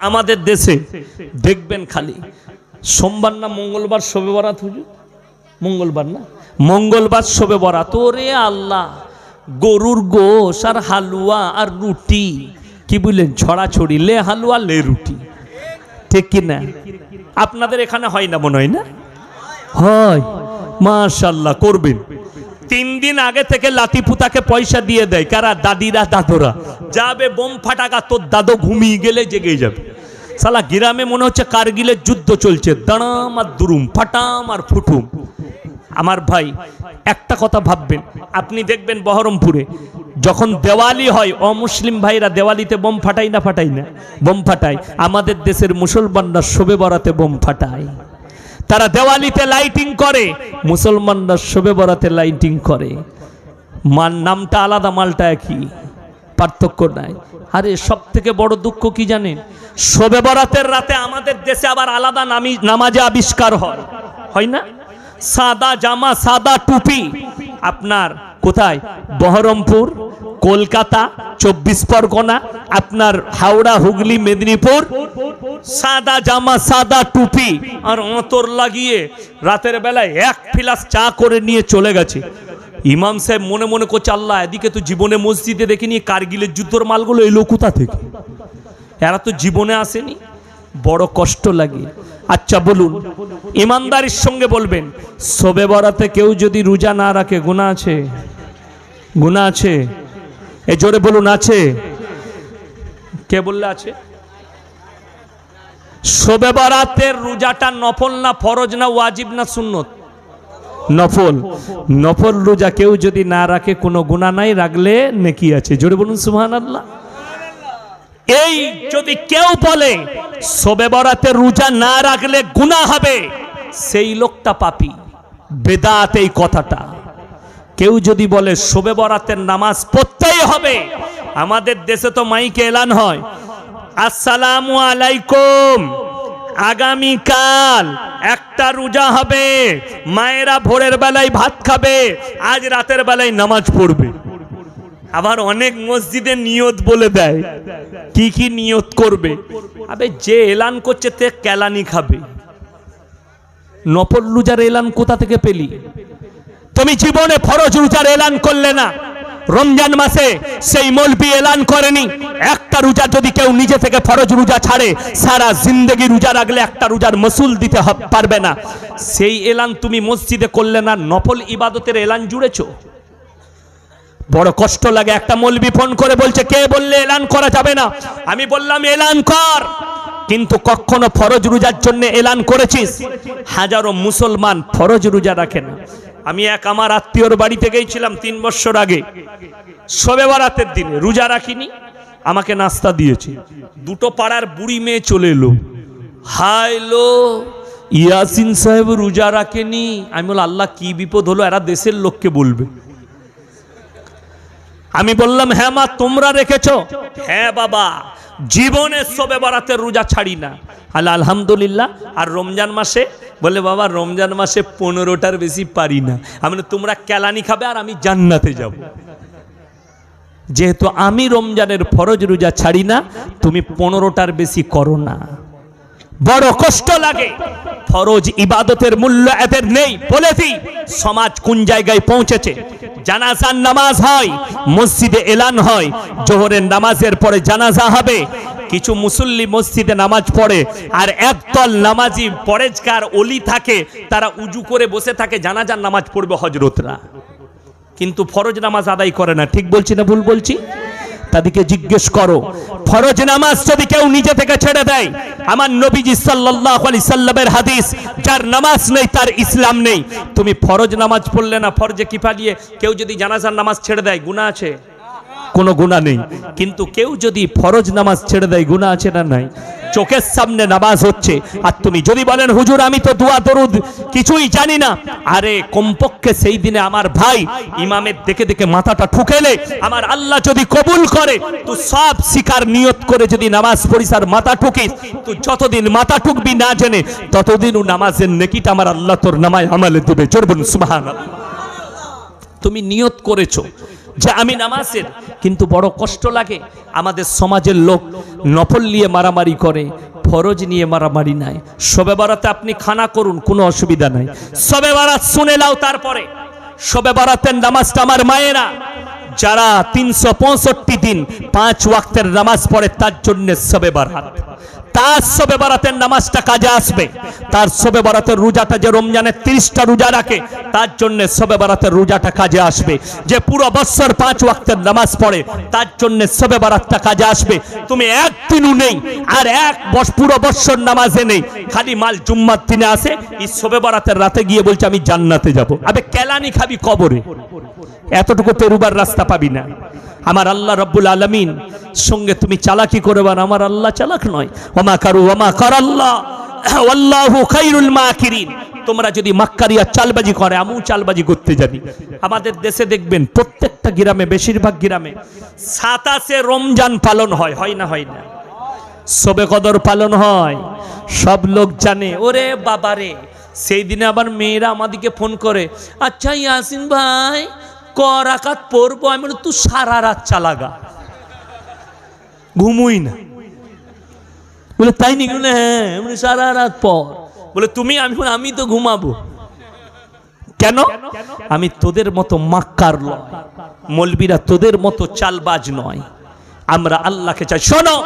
আমাদের দেশে দেখবেন খালি সোমবার না মঙ্গলবার শবে বরাত, হুজুর মঙ্গলবার না মঙ্গলবার শবে বরাত। ওরে আল্লাহ, গরুর গোশ আর হালুয়া আর রুটি, কি বললেন, ছড়াছড়ি, লে হালুয়া লে রুটি, ঠিক কি না? আপনাদের এখানে হয় না মনে হয়? না হয়, মাশাআল্লাহ করবেন। 3 দিন আগে থেকে লাতিপুতাকে পয়সা দিয়ে দেয় কারা? দাদিরা দাদুরা। যাবে বোম ফাটাকা, তোর দাদু ঘুমিয়ে গেলে জেগে যাবে। সালা গ্রামে মনে হচ্ছে কারগিলের যুদ্ধ চলছে, দাঁড়াম আর দুরুম, ফাটাম আর ফুটুম। আমার ভাই একটা কথা ভাববেন, আপনি দেখবেন বহরমপুরে যখন দেওয়ালি হয়, অমুসলিম ভাইরা দেওয়ালিতে বোম ফাটাই না? ফাটাই না? বোম ফাটায়। আমাদের দেশের মুসলমানরা শবে বরাতে বোম ফাটায়। তারা দেওয়ালিতে লাইটিং করে, মুসলমানরা শবে বরাতে লাইটিং করে। নামটা আলাদা, মালটা একই, পার্থক্য নাই। আরে সব থেকে বড় দুঃখ কি জানেন? শবে বরাতের রাতে আমাদের দেশে আবার আলাদা নামাজে আবিষ্কার হয় না? সাদা জামা, সাদা টুপি। আপনার কোথায়? বহরমপুর, কলকাতা, 24 পরগনা, আপনার হাওড়া, হুগলি, মেদিনীপুর, সাদা জামা, সাদা টুপি আর অতর লাগিয়ে রাতের বেলায় 1 ফিলাস চা করে নিয়ে চলে গেছে। ইমাম সাহেব মনে মনে করছে, আল্লাহ, এদিকে তো জীবনে মসজিদে দেখিনি, কারগিলের যুদ্ধর মালগুলো এলো কোথা থেকে? এরা তো জীবনে আসেনি। বড় কষ্ট লাগে। আচ্ছা বলুন, ইমানদারির সঙ্গে বলবেন, শবে বরাতে কেউ যদি রোজা না রাখে গুনাহ আছে? গুনাহ আছে? এ জোরে বলুন, আছে? কে বললে আছে? শবে বরাতের রোজাটা নফল না ফরজ না ওয়াজিব না সুন্নত? নফল। নফল রোজা কেউ যদি না রাখে কোনো গুনাহ নাই, রাখলে নেকি আছে। জোরে বলুন সুবহানাল্লাহ। এই যদি কেউ বলে শবে বরাতে রোজা না রাখলে গুনাহ হবে, সেই লোকটা পাপী। বেদাত এই কথাটা। কেউ যদি বলে শবে বরাতের নামাজ পড়তেই হবে, আমাদের দেশে তো মাইকে এলান হয়, আসসালামু আলাইকুম, আগামীকাল একটা রোজা হবে, মায়েরা ভোরের বেলায় ভাত খাবে, আজ রাতের বেলায় নামাজ পড়বে। আবার অনেক মসজিদে নিয়ত বলে দেয়, কি কি নিয়ত করবে। আবে যে এলান করছে তে কেলানি খাবে। নফল রোজার এলান কোথা থেকে পেলি? তুমি জীবনে ফরজ রোজার এলান করলে না। রমজান মাসে সেই মৌলবি এলান করেনি। একটা রোজা যদি কেউ নিজে থেকে ফরজ রোজা ছাড়ে, সারা জিন্দেগি রোজা রাখলে একটা রোজার মসুল দিতে পারবে না। সেই এলান তুমি মসজিদে করলে না, নফল ইবাদতের এলান জুড়েছো। বড় কষ্ট লাগে। একটা মৌলবি ফোন করে বলছে, কে বললে এলান করা যাবে না? আমি বললাম এলান কর, কিন্তু কখনো ফরজ রোজার জন্য এলান করেছিস? হাজারো মুসলমান ফরজ রোজা রাখে না। আমি আমার আত্মীয়র বাড়িতে গিয়েছিলাম 3 বছর আগে, শবে বরাতের দিনে, রোজা রাখিনি, আমাকে নাস্তা দিয়েছে। 2টো পাড়ার বুড়ি মেয়ে চলে এলো, হাইলো ইয়াসিন সাহেব রোজা রাখেনি। আমি বললাম, আল্লাহ কি বিপদ হলো, এরা দেশের লোককে বলবে। আমি বললাম, হ্যাঁ মা তোমরা রেখেছো? হ্যাঁ বাবা, জীবনে শবে বরাতের রোজা ছাড়ি না। আলহামদুলিল্লাহ। আর রমজান মাসে? বলে বাবা রমজান মাসে 15টার বেশি পারি না। আমি তোমরা কেলানি খাবে আর আমি জান্নাতে যাব। যেহেতু আমি রমজানের ফরজ রোজা ছাড়ি না, তুমি 15টার বেশি করো না। বড় কষ্ট লাগে। ফরজ ইবাদতের মূল্য এদের নেই। বলে দিই সমাজ কোন জায়গায় পৌঁছেছে। জানাজার নামাজ হয়, মসজিদে এলান হয়, জোহরের নামাজের পরে জানাজা হবে। কিছু মুসল্লি মসজিদে নামাজ পড়ে, আর একদল নামাজি পরেজগার ওলি থাকে, তারা উজু করে বসে থাকে, জানাজার নামাজ পড়বে হজরতরা, কিন্তু ফরজ নামাজ আদায় করে না। ঠিক বলছি না ভুল বলছি? তাদেরকে জিজ্ঞেস করো, ফরজ নামাজ যদি কেউ নিজে থেকে ছেড়ে দেয়, আমার নবীজি সাল্লাল্লাহু আলাইহি সাল্লামের হাদিস, যার নামাজ নেই তার ইসলাম নেই। তুমি ফরজ নামাজ পড়লে না, ফরজে কিফায়ে কেউ যদি জানাজার নামাজ ছেড়ে দেয়, গুনাহ আছে? কোনো গুনাহ নেই। কিন্তু কেউ যদি ফরজ নামাজ ছেড়ে দেয়, গুনাহ আছে না নাই? চোখের সামনে নামাজ হচ্ছে, আর তুমি যদি বলেন হুজুর আমি তো দোয়া দরুদ কিছুই জানি না, আরে কমপক্ষে সেই দিনে আমার ভাই ইমামের দেখে দেখে মাথাটা ঠুকেলে আমার আল্লাহ যদি কবুল করে, তুই সব শিকার নিয়ত করে যদি নামাজ পড়িস আর মাথা ঠুকিস, তুই যতদিন মাথা ঠুকবি না জেনে, ততদিনও নামাজের নেকিটা আমার আল্লাহ তোর নামায় আমলে দেবে। জোরে বলুন সুবহানাল্লাহ। তুমি নিয়ত করেছো যে আমি নামাজের, কিন্তু বড় কষ্ট লাগে আমাদের সমাজের লোক নফল নিয়ে মারামারি করে, ফরজ নিয়ে মারামারি নাই। শবে বরাতে আপনি খানা করুন, কোনো অসুবিধা নাই, শবে বরাত শুনে নাও। তারপরে শবে বরাতের নামাজটা আমার মায়েরা যারা 365 দিন 5 ওয়াক্তের নামাজ পড়ে তার জন্য শবে বরাত। তার শবে বরাতের নামাজটা কাজে আসবে। তার শবে বরাতের রোজাটা যে রমজানের 30টা রোজা রাখে তার জন্য শবে বরাতের রোজাটা কাজে আসবে। যে পুরো বছর 5 ওয়াক্তের নামাজ পড়ে তার জন্য শবে বরাতটা কাজে আসবে। তুমি একদিনও নেই আর পুরো বছর নামাজে নেই, খালি মাল জুম্মার দিনে আসে, এই শবে বরাতের রাতে গিয়ে বলছে আমি জান্নাতে যাব। আবে কেলানি খাবি কবরে, এতটুকু পেরুবার রাস্তা পাবি না। আমার আল্লাহ রব্বুল আলামিন সঙ্গে তুমি চালাকি করবে না, আমার আল্লাহ চালাক নয়। ওমা কারু ওমা কারাল্লাহ আল্লাহু খায়রুল মাকিরিন। তোমরা যদি মাক্কারি আর চালবাজি করে, আমিও চালবাজি করতে জানি। আমাদের দেশে দেখবেন প্রত্যেকটা গ্রামে, বেশিরভাগ গ্রামে 27 রমজান পালন হয়, হয় না? হয় না? শবে কদর পালন হয়, সব লোক জানে। ওরে বাবারে, সেই দিনে আবার মেয়েরা আমাদেরকে ফোন করে, আচ্ছা ইয়াসিন ভাই ক রাকাত পড়বো? আমি বলি তুই সারা রাত চালাগা, ঘুমুই না। বলে তাই নাকি? হ্যাঁ, সারা রাত পর। বলে তুমি? আমি তো ঘুমাবো কেন? আমি তোদের মতো মাক্কার নয়, মৌলবীরা তোদের মতো চালবাজ নয়, আমরা আল্লাহকে চাই। শোনো,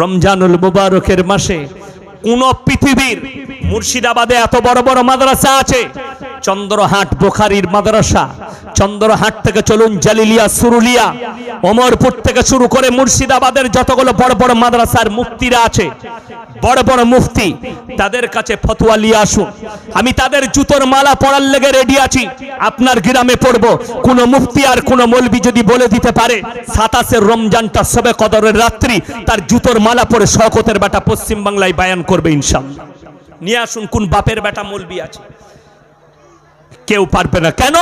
রমজানুল মুবারকের মাসে কোন পৃথিবীর মুর্শিদাবাদে এত বড় বড় মাদ্রাসা আছে, চন্দ্রহাট বুখারীর মাদ্রাসা, চন্দ্রহাট থেকে চলুন জালিলিয়া, সুরুলিয়া, ওমরপুর থেকে শুরু করে মুর্শিদাবাদের যতগুলো বড় বড় মাদ্রাসার মুফতিরা আছে, বড় বড় মুফতি, তাদের কাছে ফতোয়া নিয়ে আসুন। আমি তাদের জুতোর মালা পরার লেগে রেডি আছি। আপনার গ্রামে পড়বো, কোন মুফতি আর কোন মৌলবি যদি বলে দিতে পারে 27 রমজানটা শবে কদরের রাত্রি, তার জুতোর মালা পরে শওকতের বেটা পশ্চিম বাংলায় বায়ান করবে ইনশাআল্লাহ। নিয়ে আসুন, কোন বাপের বেটা মৌলবি আছে? কেউ পারবে না। কেন?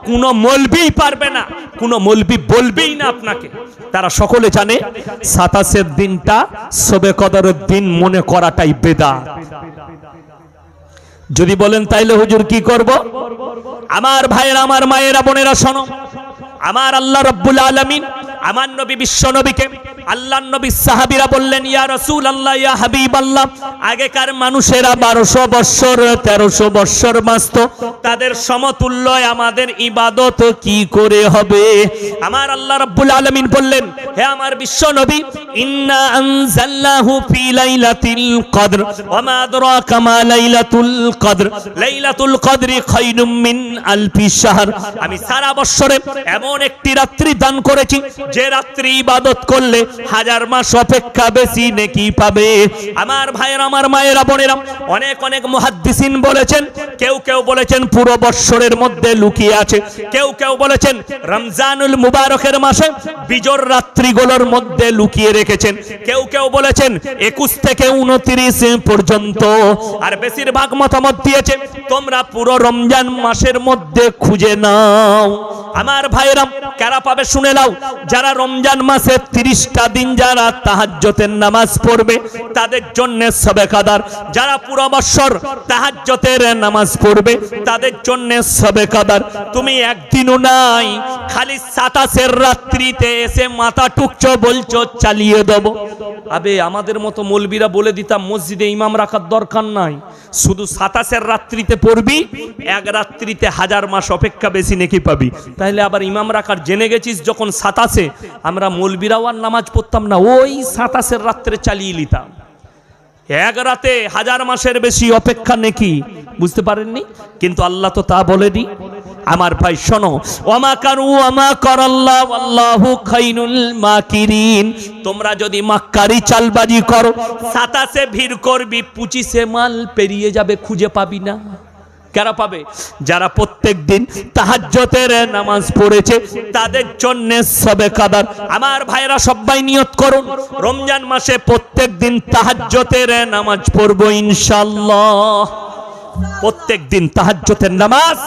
কোন মৌলবি পারবে না, কোন মৌলবি বলবেই না আপনাকে। তারা সকলে জানে 27 দিনটা শবে কদরের দিন মনে করাটাই বেদাত। যদি বলেন তাইলে হুজুর কি করব? আমার ভাইয়েরা, আমার মায়েরা, বোনেরা শোনো, আমার আল্লাহ রাব্বুল আলামিন আমার নবী বিশ্ব নবীকে, আল্লাহর নবী সাহাবীরা বললেন, ইয়া রাসূলুল্লাহ, ইয়া হাবিবাল্লাহ, আগেকার মানুষেরা 1200 বছর 1300 বছর বাঁচত, তাদের সমতুল্য আমাদের ইবাদত কি করে হবে? আমার আল্লাহ রাব্বুল আলামিন বললেন, হে আমার বিশ্ব নবী, ইন্না আনজালনাহু ফি লাইলাতিল কদর ওয়া মা আদরাকা মা লাইলাতুল কদর, লাইলাতুল কদরি খায়রুম মিন আলফি শাহর। আমি সারা বছরে এমন একটি রাত্রি দান করেছি যে রাত্রি ইবাদত করলে 1000 মাস অপেক্ষা বেশি নেকি পাবে। আমার ভাইয়েরা, আমার মায়েরা, বোনেরা, অনেক অনেক মুহাদ্দিসিন বলেছেন, কেউ কেউ বলেছেন পুরো বৎসরের মধ্যে লুকিয়ে আছে, কেউ কেউ বলেছেন রমজানুল মুবারকের মাসে বিজোর রাত্রিগুলোর মধ্যে লুকিয়ে রেখেছেন, কেউ কেউ বলেছেন 21 থেকে 29 পর্যন্ত, আর বেশিরভাগ মতামত দিয়েছে তোমরা পুরো রমজান মাসের মধ্যে খুঁজে নাও। আমার ভাইয়েরা, কারা পাবে শুনে নাও, যারা রমজান মাসে 30টা দিন যারা তাহাজ্জুদের নামাজ পড়বে তাদের জন্য শবে কদর, যারা পুরো বছর তাহাজ্জুদের নামাজ পড়বে তাদের জন্য শবে কদর। তুমি একদিনও নাই, খালি 27 রাত্রিতে এসে মাথা টুকছো, বলছো চালিয়ে দেব। আবে আমাদের মতো মৌলবীরা বলে দিতাম মসজিদে ইমাম রাখার দরকার নাই, শুধু 27 রাত্রিতে পড়বি, এক রাত্রিতে 1000 মাস অপেক্ষা বেশি নেকি পাবি। তাহলে আবার ইমাম রাখার জেনে গেছিস যখন 27, আমরা মৌলবীরাও আর নামাজ পড়তাম না, ওই 27 রাত্রে চালিয়ে নিতাম। এক রাতে 1000 মাসের বেশি অপেক্ষা নেকি, বুঝতে পারেননি? কিন্তু আল্লাহ তো তা বলেনি। আমার ভাই শোনো, ওমা কারু ওমা করাল্লাহু আল্লাহু খায়রুল মাকিরিন। তোমরা যদি মাক্কারি চালবাজি করো, 27 ভিড় করবি, 25 মাল পেরিয়ে যাবে, খুঁজে পাবি না। কারা পাবে? যারা প্রত্যেক দিন তাহাজ্জুদের নামাজ পড়েছে তাদের জন্য শবে কদর। আমার ভাইরা সবাই নিয়ত করুন, রমজান মাসে প্রত্যেক দিন তাহাজ্জুদের নামাজ পড়বো ইনশাআল্লাহ। প্রত্যেক দিন তাহাজ্জুদের নামাজ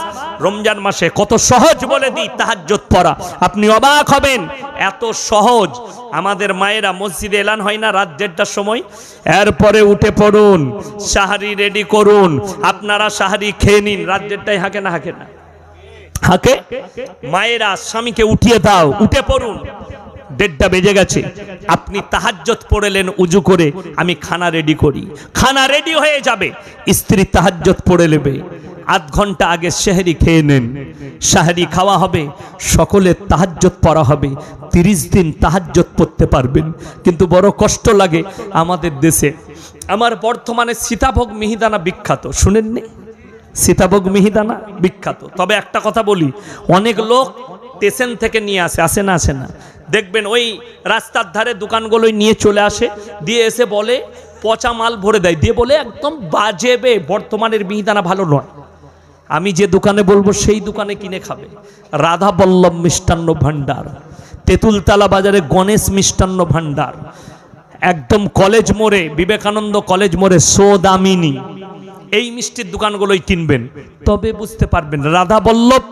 রমজান মাসে কত সহজ বলে দিই তাহাজ্জুদ পড়া, আপনি অবাক হবেন, এত সহজ। আমাদের মায়েরা মসজিদে এলান হয় না রাত 1:30টার সময়, এরপরে উঠে পড়ুন, সাহারি রেডি করুন, আপনারা সাহারি খেয়ে নিন। রাত 1:30টায় হাঁকে না? হাঁকে না? হাকে মায়েরা স্বামীকে উঠিয়ে দাও, উঠে পড়ুন, 1:30 বেজে গেছে। আপনি তাহাজ্জুদ পড়লেন উজু করে, আমি খানা রেডি করি, খানা রেডি হয়ে যাবে, স্ত্রী তাহাজ্জুদ পড়ে নেবে, আধ ঘন্টা আগে সেহরি খেয়ে নেন, সেহরি খাওয়া হবে, সকলে তাহাজ্জুদ পড়া হবে, 30 দিন তাহাজ্জুদ পড়তে পারবেন। কিন্তু বড় কষ্ট লাগে আমাদের দেশে, আমার বর্তমানে সীতাভোগ মিহিদানা বিখ্যাত, শুনেননি? সীতাভোগ মিহিদানা বিখ্যাত। তবে একটা কথা বলি, অনেক লোক স্টেশন থেকে নিয়ে আসে না, আসে না, দেখবেন ওই রাস্তার ধারে দোকানগুলোই নিয়ে চলে আসে, দিয়ে এসে বলে পচা মাল ভরে দেয়, দিয়ে বলে একদম বাজেবে, বর্তমানের মিহিদানা ভালো নয়। আমি যে দোকানে বলবো সেই দোকানে কিনে খাবে। রাধা বল্লভ মিষ্টান্ন ভান্ডার, তেঁতুলতলা বাজারে গণেশ মিষ্টান্ন ভান্ডার, একদম কলেজ মোড়ে, বিবেকানন্দ কলেজ মোড়ে সোদামিনী, এই মিষ্টির দোকানগুলোই কিনবেন, তবে বুঝতে পারবেন রাধা বল্লভ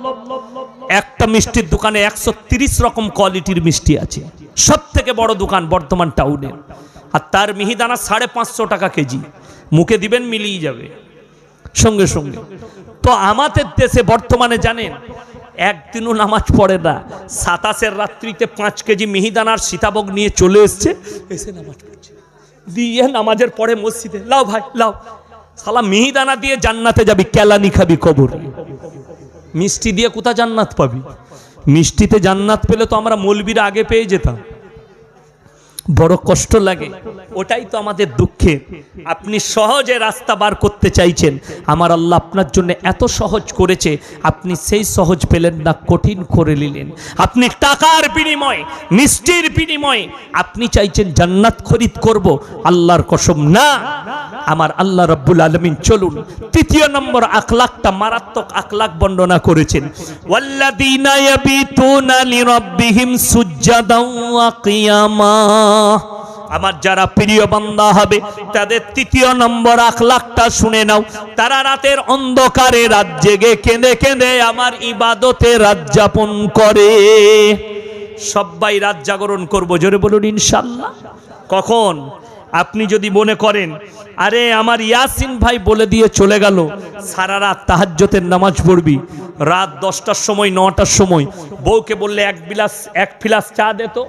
একটা মিষ্টির দোকানে 130 রকম কোয়ালিটির মিষ্টি আছে, সব থেকে বড় দোকান বর্তমান টাউনে, আর তার মিহিদানা 550 টাকা কেজি, মুখে দিবেন মিলিয়ে যাবে সঙ্গে সঙ্গে। তো আমাদের দেশে বর্তমানে জানেন একদিনও নামাজ পড়ে না, 27 রাত্রিতে 5 কেজি মিহিদানার সীতাভোগ নিয়ে চলে এসছে, এসে নামাজ পড়ছে, দিয়ে নামাজের পরে মসজিদে লাও ভাই লাও, শালা মিহিদানা দিয়ে জান্নাতে যাবি, কেলানি খাবি কবর, মিষ্টি দিয়ে কোথা জান্নাত পাবি? মিষ্টিতে জান্নাত পেলে তো আমরা মৌলবীরা আগে পেয়ে যেতাম। বড় কষ্ট লাগে, ওটাই তো আমাদের দুঃখে। আপনি সহজে রাস্তা বার করতে চাইছেন, আমার আল্লাহ আপনার জন্য এত সহজ করেছে, আপনি সেই সহজ পেলেন না, কঠিন করে নিলেন। আপনি টাকার বিনিময়ে, মিষ্টির বিনিময়ে আপনি চাইছেন জান্নাত খরিদ করব, আল্লাহর কসম না। আমার আল্লাহ রাব্বুল আলামিন চলুন 3 নম্বর আখলাকটা, মারাত্মক আখলাক বর্ণনা করেছেন, ওয়াল্লাযীনা ইয়াবিতুনা লিরাব্বিহিম সুজদান ওয়া কিয়ামা। আমার যারা প্রিয় বান্দা হবে তাদের 3 নম্বর আখলাকটা শুনে নাও, তারা রাতের অন্ধকারে রাত জেগে কেঁদে কেঁদে আমার ইবাদতে রাত যাপন করে। সবাই রাত জাগরণ করব, জোরে বলুন ইনশাআল্লাহ। কখন? আপনি যদি মনে করেন আরে আমার ইয়াসিন ভাই বলে দিয়ে চলে গেল সারা রাত তাহাজ্জুদের নামাজ পড়বি, রাত 10টার সময় 9টার সময় বউকে বললে এক ফিলাস চা দে, তো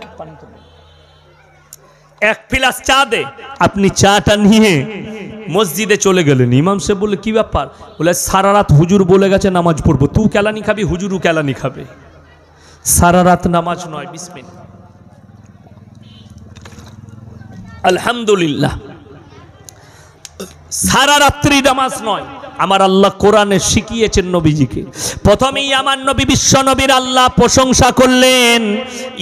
1 ফিলাস চা দে, আপনি চাটা নিয়ে মসজিদে চলে গেলেন, ইমাম সাহেব বললে কি ব্যাপার? বলে সারা রাত হুজুর বলে গেছে নামাজ পড়বো, তুই কেলানি খাবি, হুজুরও কেলানি খাবে। সারা রাত নামাজ নয়, বিসমিল্লাহ আলহামদুলিল্লাহ, সারা রাত্রি নামাজ নয়। আমার আল্লাহ কোরআনে শিখিয়েছেন নবীজিকে। প্রথমেই আমার নবী বিশ্ব নবীর আল্লাহ প্রশংসা করলেন,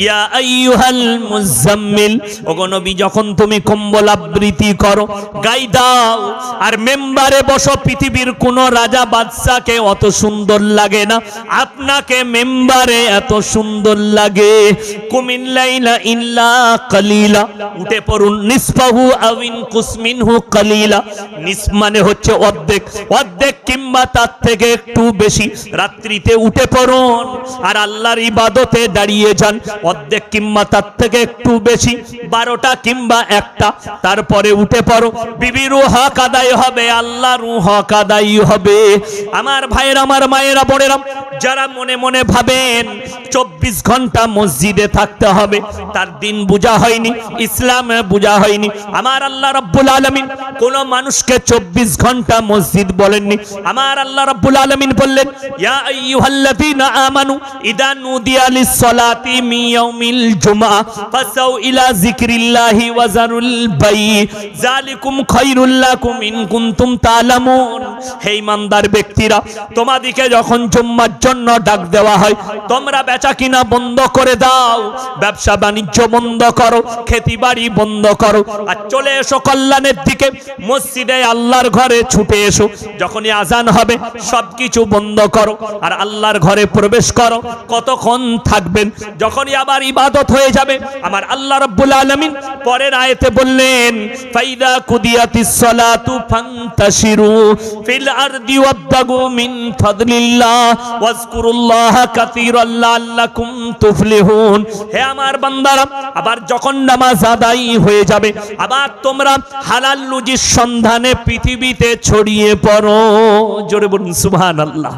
ইয়া আইয়ুহাল মুজাম্মিল, ওগো নবী যখন তুমি কম্বল আবৃতি করো, গায়ে দাও আর মেম্বারে বসো, পৃথিবীর কোন রাজা বাদশাকে অত সুন্দর লাগে না, আপনাকে মেম্বারে এত সুন্দর লাগে। কুমিল লাইলা ইল্লা কালিলা, উঠে পড়ুন, নিসফাহু আও ইনকুস মিনহু কালিলা, নিস মানে হচ্ছে অর্ধেক, অর্ধেক কিংবা তার থেকে একটু বেশি রাত্রিতে উঠে পড়ুন আর আল্লাহর ইবাদতে দাঁড়িয়ে যান, অর্ধেক কিংবা তার থেকে একটু বেশি, 12টা কিংবা 1টা, তারপরে উঠে পড়ো, বিবিরও হক আদায় হবে, আল্লাহরও হক আদায় হবে। আমার ভাইয়েরা, আমার মায়েরা, বোনেরা, যারা মনে মনে ভাবেন 24 ঘন্টা মসজিদে থাকতে হবে, তার দিন বুঝা হয়নি, ইসলাম বুঝা হয়নি। আমার আল্লাহ রাব্বুল আলামিন কোন মানুষকে 24 ঘন্টা মসজিদ বলেননি। আমার আল্লাহ রাব্বুল আলামিন বললেন, ইয়া আইয়ুহাল্লাযীনা আমানু ইযা নুদিয়া লিস-সালাতি মিন ইয়াউমিল জুমআ ফাসাউ ইলা যিকরিল্লাহি ওয়া যারুল বাই যালিকুম খায়রুল লাকুম ইন কুনতুম তা'লামুন। হে ঈমানদার ব্যক্তিরা, তোমাদেরকে যখন জুম্মার জন্য ডাক দেওয়া হয়, তোমরা বেচা কিনা বন্ধ করে দাও, ব্যবসা বাণিজ্য বন্ধ করো, খেতিবাড়ি বন্ধ করো, আর চলে এসো কল্যাণের দিকে, মসজিদে আল্লাহর ঘরে ছুটে এসো। যখনই আজান হবে সবকিছু বন্ধ করো আর আল্লাহর ঘরে প্রবেশ করো। কতক্ষণ থাকবেন? যখনই আবার ইবাদত হয়ে যাবে, আমার আল্লাহ রাব্বুল আলামিন পরের আয়াতে বললেন, ফাইদা কুদিয়াতিস সালাতু ফান্তাশিরু ফিল আরদি ওয়াবতাগু মিন ফাদলিল্লাহ ওয়াজকুরুল্লাহা কাসীরান লাআল্লাকুম তুফলিহুন। হে আমার বান্দারা, আবার যখন নামাজ আদায় হয়ে যাবে, আবার তোমরা হালাল রুজির সন্ধানে পৃথিবীতে ছড়িয়ে পড়ো। জোরে বলুন সুবহানাল্লাহ।